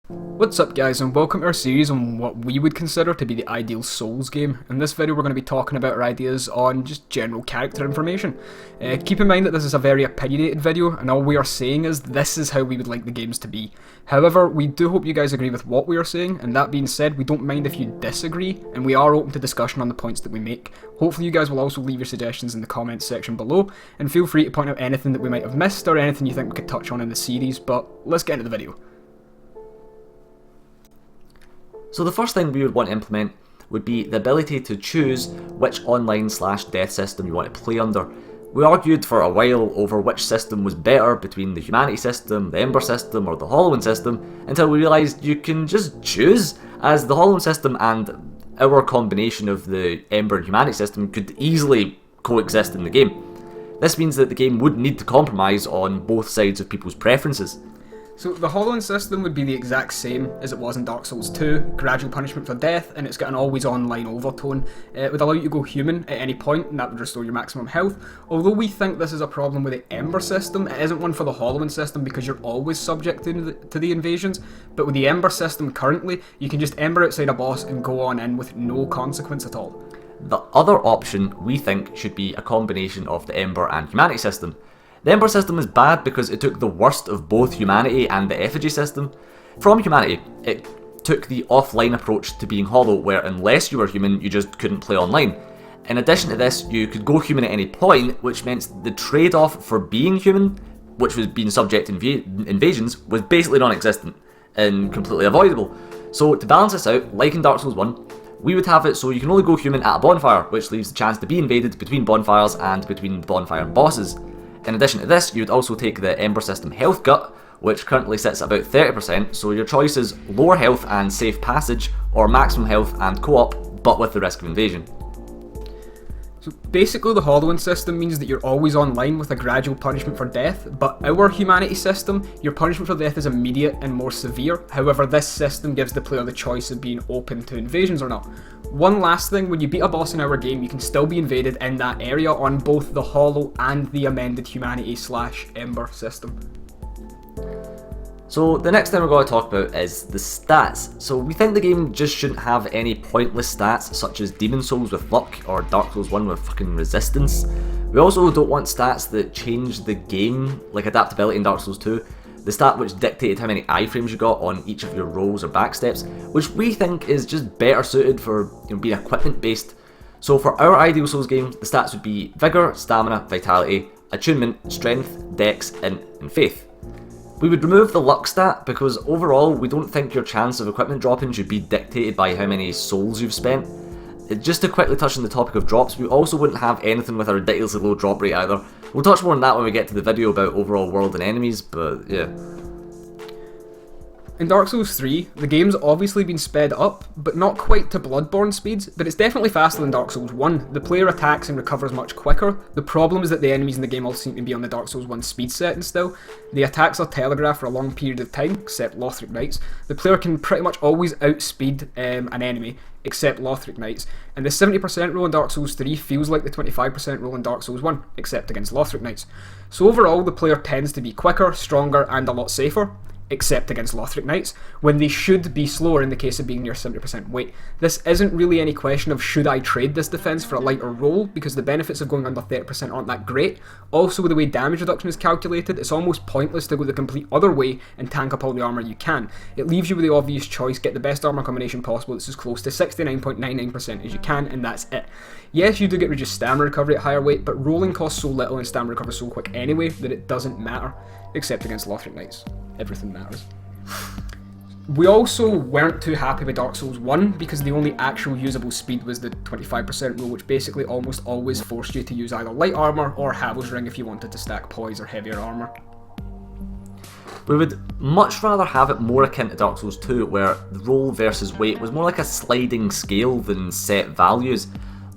What's up guys, and welcome to our series on what we would consider to be the ideal Souls game. In this video we're going to be talking about our ideas on just general character information. Keep in mind that this is a very opinionated video and all we are saying is this is how we would like the games to be. However, we do hope you guys agree with what we are saying, and that being said, we don't mind if you disagree and we are open to discussion on the points that we make. Hopefully you guys will also leave your suggestions in the comments section below and feel free to point out anything that we might have missed or anything you think we could touch on in the series, but let's get into the video. So the first thing we would want to implement would be the ability to choose which online/death system you want to play under. We argued for a while over which system was better between the Humanity system, the Ember system or the Hollow system, until we realised you can just choose, as the Hollow system and our combination of the Ember and Humanity system could easily coexist in the game. This means that the game wouldn't need to compromise on both sides of people's preferences. So the Hollow system would be the exact same as it was in Dark Souls 2, gradual punishment for death, and it's got an always online overtone. It would allow you to go human at any point, and that would restore your maximum health. Although we think this is a problem with the Ember system, it isn't one for the Hollow system because you're always subject to the invasions, but with the Ember system currently, you can just Ember outside a boss and go on in with no consequence at all. The other option we think should be a combination of the Ember and Humanity system. The Ember system is bad because it took the worst of both Humanity and the Effigy system. From Humanity, it took the offline approach to being Hollow, where unless you were human, you just couldn't play online. In addition to this, you could go human at any point, which meant the trade-off for being human, which was being subject to invasions, was basically non-existent and completely avoidable. So to balance this out, like in Dark Souls 1, we would have it so you can only go human at a bonfire, which leaves the chance to be invaded between bonfires and between the bonfire bosses. In addition to this, you would also take the Ember system health gut, which currently sits at about 30%, so your choice is lower health and safe passage, or maximum health and co-op, but with the risk of invasion. So basically the Hollow system means that you're always online with a gradual punishment for death, but our Humanity system, your punishment for death is immediate and more severe. However, this system gives the player the choice of being open to invasions or not. One last thing, when you beat a boss in our game, you can still be invaded in that area on both the Hollow and the amended Humanity/Ember system. So the next thing we're going to talk about is the stats. So we think the game just shouldn't have any pointless stats such as Demon Souls with luck or Dark Souls 1 with fucking resistance. We also don't want stats that change the game, like adaptability in Dark Souls 2, the stat which dictated how many iframes you got on each of your rolls or backsteps, which we think is just better suited for being equipment based. So for our ideal Souls game, the stats would be Vigour, Stamina, Vitality, Attunement, Strength, Dex, and Faith. We would remove the luck stat because overall we don't think your chance of equipment dropping should be dictated by how many souls you've spent. Just to quickly touch on the topic of drops, we also wouldn't have anything with a ridiculously low drop rate either. We'll touch more on that when we get to the video about overall world and enemies, but yeah. In Dark Souls 3, the game's obviously been sped up, but not quite to Bloodborne speeds, but it's definitely faster than Dark Souls 1. The player attacks and recovers much quicker. The problem is that the enemies in the game all seem to be on the Dark Souls 1 speed setting still. The attacks are telegraphed for a long period of time, except Lothric Knights. The player can pretty much always outspeed an enemy, except Lothric Knights. And the 70% rule in Dark Souls 3 feels like the 25% rule in Dark Souls 1, except against Lothric Knights. So overall, the player tends to be quicker, stronger, and a lot safer, except against Lothric Knights, when they should be slower in the case of being near 70% weight. This isn't really any question of should I trade this defense for a lighter roll, because the benefits of going under 30% aren't that great. Also, with the way damage reduction is calculated, it's almost pointless to go the complete other way and tank up all the armor you can. It leaves you with the obvious choice: get the best armor combination possible that's as close to 69.99% as you can, and that's it. Yes, you do get reduced stamina recovery at higher weight, but rolling costs so little and stamina recovers so quick anyway that it doesn't matter, except against Lothric Knights. Everything matters. We also weren't too happy with Dark Souls 1 because the only actual usable speed was the 25% rule, which basically almost always forced you to use either light armor or Havel's Ring if you wanted to stack poise or heavier armor. We would much rather have it more akin to Dark Souls 2, where the roll versus weight was more like a sliding scale than set values.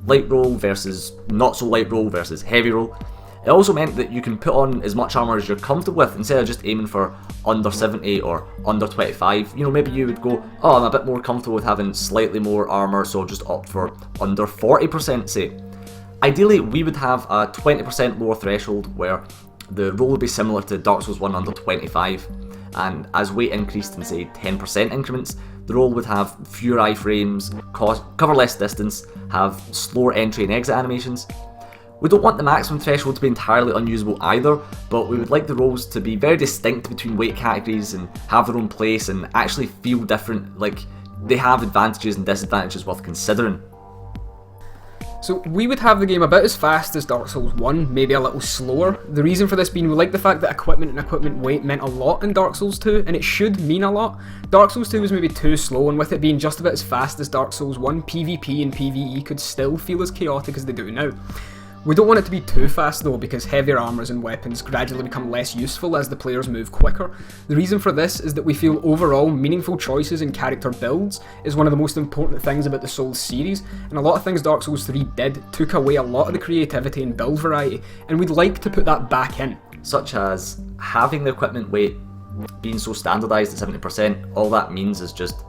Light roll versus not so light roll versus heavy roll. It also meant that you can put on as much armor as you're comfortable with instead of just aiming for under 70 or under 25. Maybe you would go, oh, I'm a bit more comfortable with having slightly more armor, so I'll just opt for under 40%, say. Ideally, we would have a 20% lower threshold where the roll would be similar to Dark Souls 1 under 25. and as weight increased in say 10% increments, the role would have fewer iframes, cover less distance, have slower entry and exit animations. We don't want the maximum threshold to be entirely unusable either, but we would like the roles to be very distinct between weight categories and have their own place and actually feel different, like they have advantages and disadvantages worth considering. So we would have the game about as fast as Dark Souls 1, maybe a little slower. The reason for this being we like the fact that equipment and equipment weight meant a lot in Dark Souls 2, and it should mean a lot. Dark Souls 2 was maybe too slow, and with it being just about as fast as Dark Souls 1, PvP and PvE could still feel as chaotic as they do now. We don't want it to be too fast though, because heavier armors and weapons gradually become less useful as the players move quicker. The reason for this is that we feel overall meaningful choices in character builds is one of the most important things about the Souls series, and a lot of things Dark Souls 3 did took away a lot of the creativity and build variety, and we'd like to put that back in. Such as having the equipment weight being so standardised at 70%, all that means is just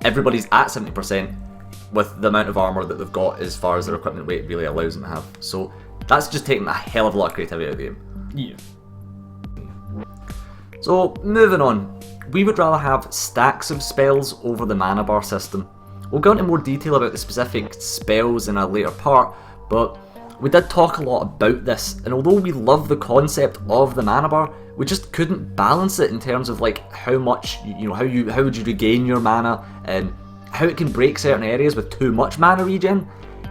everybody's at 70%, with the amount of armour that they've got as far as their equipment weight really allows them to have. So that's just taking a hell of a lot of creativity out of the game. Yeah. So moving on, we would rather have stacks of spells over the mana bar system. We'll go into more detail about the specific spells in a later part, but we did talk a lot about this, and although we love the concept of the mana bar, we just couldn't balance it in terms of like how much, how would you regain your mana, and how it can break certain areas with too much mana regen.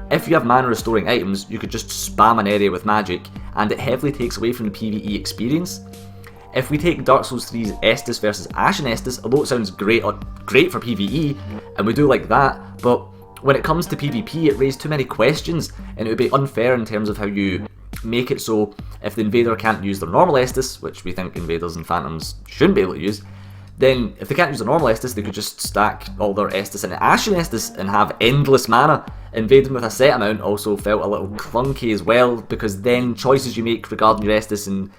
If you have mana restoring items, you could just spam an area with magic, and it heavily takes away from the PvE experience. If we take Dark Souls 3's Estus versus Ashen Estus, although it sounds great for PvE, and we do like that, but when it comes to PvP it raised too many questions, and it would be unfair in terms of how you make it so if the invader can't use their normal Estus, which we think invaders and phantoms shouldn't be able to use, then if they can't use a normal Estus, they could just stack all their Estus in an Ashen Estus and have endless mana. Invading with a set amount also felt a little clunky as well, because then choices you make regarding your Estus and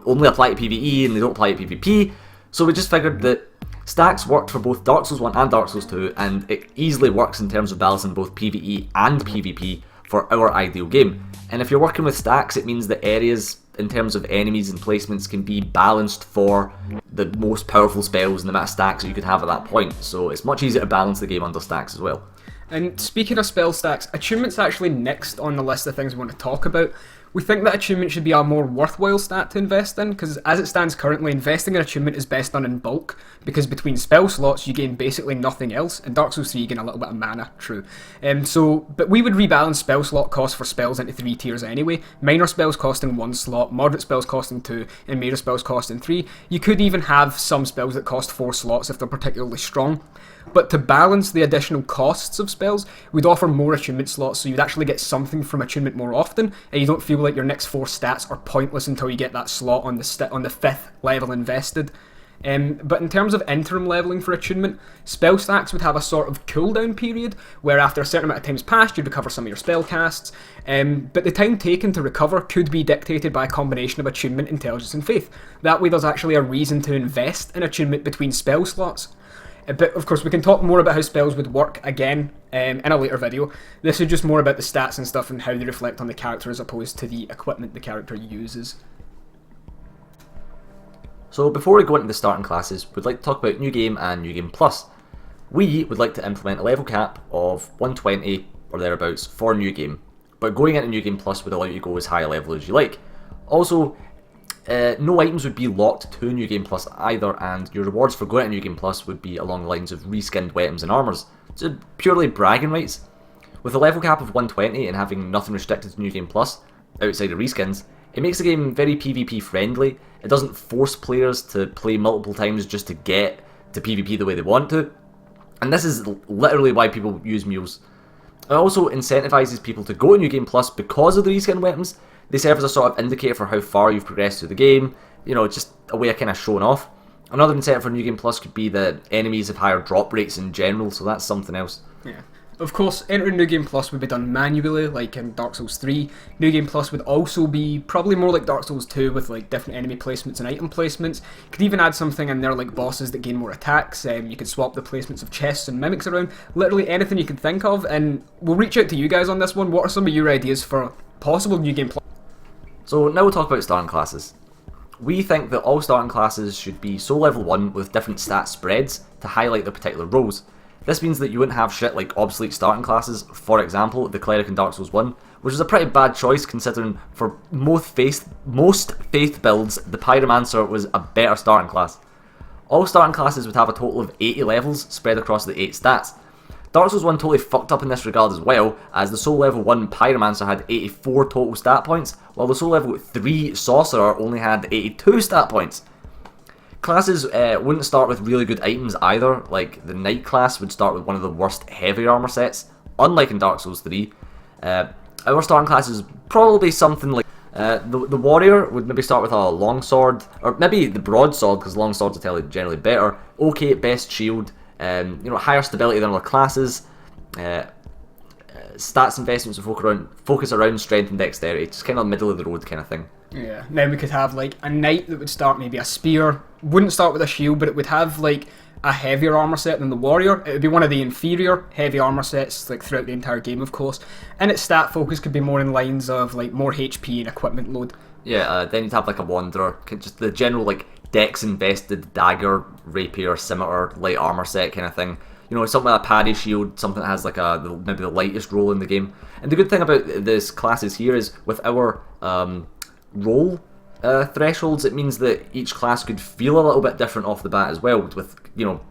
only apply to PvE and they don't apply to PvP. So we just figured that stacks worked for both Dark Souls 1 and Dark Souls 2, and it easily works in terms of balancing both PvE and PvP for our ideal game. And if you're working with stacks, it means that areas in terms of enemies and placements can be balanced for the most powerful spells and the amount of stacks that you could have at that point. So it's much easier to balance the game under stacks as well. And speaking of spell stacks, attunement's actually next on the list of things we want to talk about. We think that attunement should be a more worthwhile stat to invest in, because as it stands currently, investing in attunement is best done in bulk, because between spell slots you gain basically nothing else, and Dark Souls 3 you gain a little bit of mana, true. But we would rebalance spell slot costs for spells into 3 tiers anyway, minor spells costing 1 slot, moderate spells costing 2, and major spells costing 3. You could even have some spells that cost 4 slots if they're particularly strong. But to balance the additional costs of spells, we'd offer more attunement slots, so you'd actually get something from attunement more often, and you don't feel like your next 4 stats are pointless until you get that slot on the 5th level invested. But in terms of interim leveling for attunement, spell stacks would have a sort of cooldown period, where after a certain amount of time's passed, you'd recover some of your spell casts, but the time taken to recover could be dictated by a combination of attunement, intelligence, and faith. That way there's actually a reason to invest in attunement between spell slots. But of course we can talk more about how spells would work again in a later video. This is just more about the stats and stuff and how they reflect on the character as opposed to the equipment the character uses. So before we go into the starting classes, we'd like to talk about New Game and New Game Plus. We would like to implement a level cap of 120 or thereabouts for New Game, but going into New Game Plus would allow you to go as high a level as you like. Also, no items would be locked to New Game Plus either, and your rewards for going to New Game Plus would be along the lines of reskinned weapons and armours. So purely bragging rights. With a level cap of 120 and having nothing restricted to New Game Plus, outside of reskins, it makes the game very PvP friendly. It doesn't force players to play multiple times just to get to PvP the way they want to. And this is literally why people use mules. It also incentivises people to go to New Game Plus because of the reskin weapons. They serve as a sort of indicator for how far you've progressed through the game, just a way of kind of showing off. Another incentive for New Game Plus could be that enemies have higher drop rates in general, so that's something else. Yeah. Of course, entering New Game Plus would be done manually, like in Dark Souls 3. New Game Plus would also be probably more like Dark Souls 2 with like different enemy placements and item placements. You could even add something in there like bosses that gain more attacks. You could swap the placements of chests and mimics around. Literally anything you could think of, and we'll reach out to you guys on this one. What are some of your ideas for possible New Game Plus? So now we'll talk about starting classes. we think that all starting classes should be soul level 1 with different stat spreads to highlight their particular roles. This means that you wouldn't have shit like obsolete starting classes, for example, the Cleric in Dark Souls 1, which is a pretty bad choice considering for most faith builds, the Pyromancer was a better starting class. All starting classes would have a total of 80 levels spread across the 8 stats. Dark Souls 1 totally fucked up in this regard as well, as the Soul Level 1 Pyromancer had 84 total stat points, while the Soul Level 3 Sorcerer only had 82 stat points. Classes wouldn't start with really good items either, like the Knight class would start with one of the worst heavy armor sets, unlike in Dark Souls 3. Our starting class is probably something like the Warrior would maybe start with a Longsword, or maybe the Broadsword, because Longswords are generally better, okay at best shield, higher stability than other classes, stats investments will focus around strength and dexterity, just kind of middle of the road kind of thing. Yeah, then we could have like a Knight that would start maybe a spear, wouldn't start with a shield, but it would have like a heavier armor set than the Warrior. It would be one of the inferior heavy armor sets like throughout the entire game, of course, and its stat focus could be more in lines of like more HP and equipment load. Yeah, then you'd have like a Wanderer, just the general like dex invested dagger, rapier, scimitar, light armor set kind of thing. Something like a parry shield, something that has like maybe the lightest roll in the game. And the good thing about this classes here is with our roll thresholds, it means that each class could feel a little bit different off the bat as well, with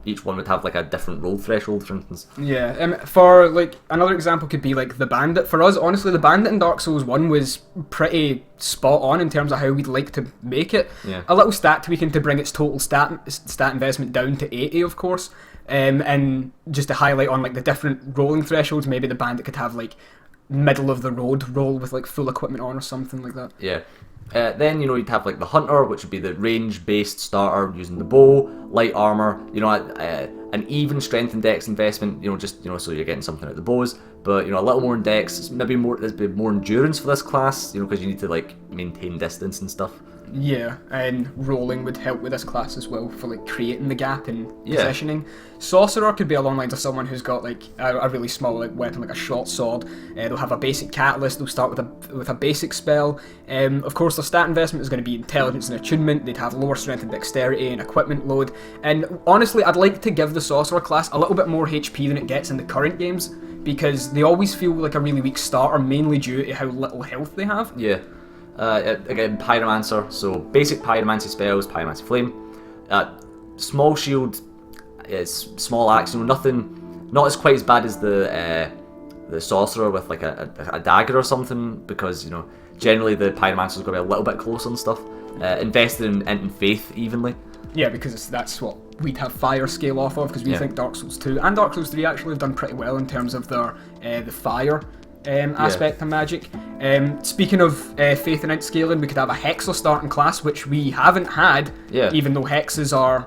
each one would have like a different roll threshold, for instance. Yeah, for like another example could be like the Bandit. For us, honestly, the Bandit in Dark Souls 1 was pretty spot on in terms of how we'd like to make it. Yeah. A little stat tweaking to bring its total stat investment down to 80, of course, and just to highlight on like the different rolling thresholds, maybe the Bandit could have like middle of the road roll with like full equipment on or something like that. Yeah. Then you'd have like the Hunter, which would be the range-based starter using the bow, light armor, an even strength and dex investment, so you're getting something out of the bows, but a little more in dex, maybe there's more endurance for this class, because you need to like maintain distance and stuff. Yeah, and rolling would help with this class as well for like creating the gap in positioning. Sorcerer could be along the lines of someone who's got like a really small like weapon, like a short sword. They'll have a basic catalyst. They'll start with a basic spell. Of course, their stat investment is going to be intelligence and attunement. They'd have lower strength and dexterity and equipment load. And honestly, I'd like to give the sorcerer class a little bit more HP than it gets in the current games, because they always feel like a really weak starter, mainly due to how little health they have. Yeah. Again, Pyromancer, so basic Pyromancy spells, Pyromancy Flame, small shield, small axe, nothing, not as quite as bad as the Sorcerer with like a dagger or something, because generally the Pyromancer's going to be a little bit closer and stuff. Invested in faith evenly. Yeah, because that's what we'd have fire scale off of, because we think Dark Souls 2 and Dark Souls 3 actually have done pretty well in terms of their the fire aspect of magic. Speaking of faith and outscaling, we could have a Hexer starting class, which we haven't had, even though hexes are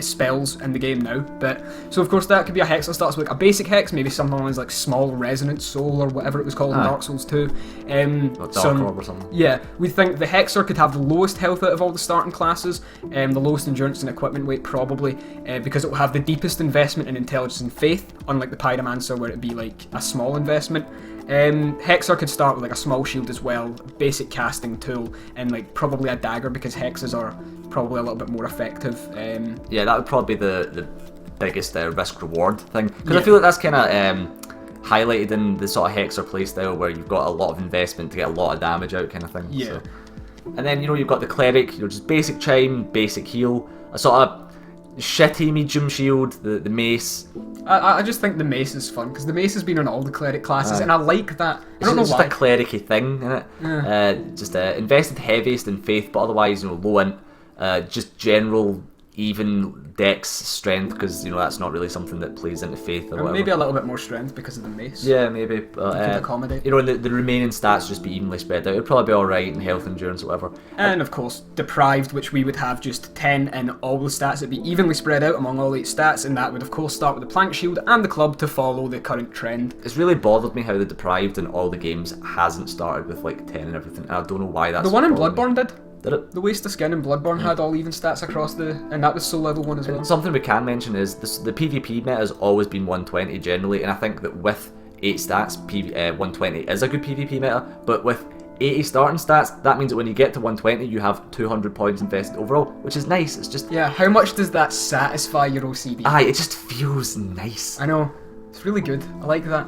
spells in the game now. But so of course that could be a Hexer starts with like a basic hex, maybe something like small resonant soul or whatever it was called in Dark Souls 2. Or Dark Orb or something. Yeah, we think the Hexer could have the lowest health out of all the starting classes, the lowest endurance and equipment weight probably, because it will have the deepest investment in intelligence and faith, unlike the Pyromancer where it'd be like a small investment. Hexer could start with like a small shield as well, basic casting tool, and like probably a dagger, because hexes are probably a little bit more effective. Yeah, that would probably be the biggest risk reward thing, because I feel like that's kind of highlighted in the sort of Hexer playstyle where you've got a lot of investment to get a lot of damage out kind of thing. Yeah. So. And then you've got the Cleric, just basic chime, basic heal, a sort of shitty medium shield, the mace. I just think the mace is fun, because the mace has been on all the Cleric classes, and I like that. I don't know why. It's just a cleric-y thing, isn't it? Yeah. Just invested heaviest in faith, but otherwise, low int. Just general even dex strength, because that's not really something that plays into faith or whatever. Maybe a little bit more strength because of the mace. Yeah, maybe. But, could accommodate. And the remaining stats just be evenly spread out. It'd probably be alright in health, endurance, or whatever. And of course, deprived, which we would have just 10 in all the stats. It'd be evenly spread out among all 8 stats, and that would of course start with the plank shield and the club to follow the current trend. It's really bothered me how the deprived in all the games hasn't started with like 10 and everything. I don't know why that's. The one in Bloodborne did. Did it? The Waste of Skin in Bloodborne had all even stats across and that was soul level 1 as well. And something we can mention is the PvP meta has always been 120 generally, and I think that with 8 stats, 120 is a good PvP meta, but with 80 starting stats. That means that when you get to 120, you have 200 points invested overall, which is nice. It's just... Yeah, how much does that satisfy your OCD? Aye, it just feels nice. I know. It's really good. I like that.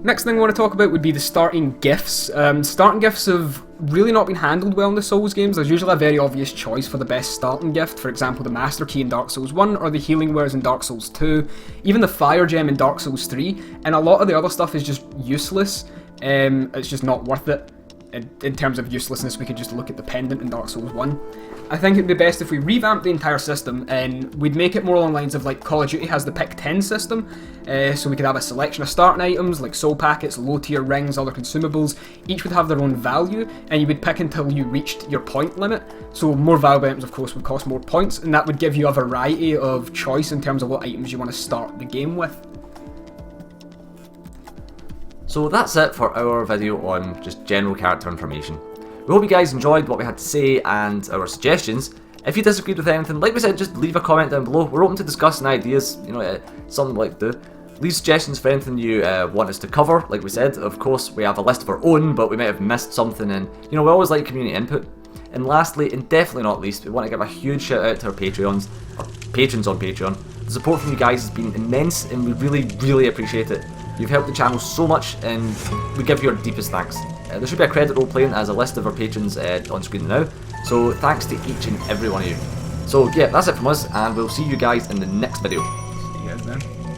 Next thing I want to talk about would be the starting gifts. Starting gifts have really not been handled well in the Souls games. There's usually a very obvious choice for the best starting gift. For example, the Master Key in Dark Souls 1 or the Healing Wares in Dark Souls 2. Even the Fire Gem in Dark Souls 3. And a lot of the other stuff is just useless. It's just not worth it. In terms of uselessness, we could just look at the pendant in Dark Souls 1. I think it'd be best if we revamped the entire system and we'd make it more along the lines of like Call of Duty has the pick 10 system, so we could have a selection of starting items like soul packets, low tier rings, other consumables. Each would have their own value and you would pick until you reached your point limit. So more valuable items of course would cost more points, and that would give you a variety of choice in terms of what items you want to start the game with. So that's it for our video on just general character information. We hope you guys enjoyed what we had to say and our suggestions. If you disagreed with anything, like we said, just leave a comment down below. We're open to discussing ideas, you know, something we like to do. Leave suggestions for anything you want us to cover, like we said. Of course, we have a list of our own, but we might have missed something, and you know, we always like community input. And lastly, and definitely not least, we want to give a huge shout out to our patrons on Patreon. The support from you guys has been immense, and we really, really appreciate it. You've helped the channel so much, and we give you our deepest thanks. There should be a credit roll playing as a list of our patrons on screen now, so thanks to each and every one of you. So yeah, that's it from us, and we'll see you guys in the next video. See you guys then.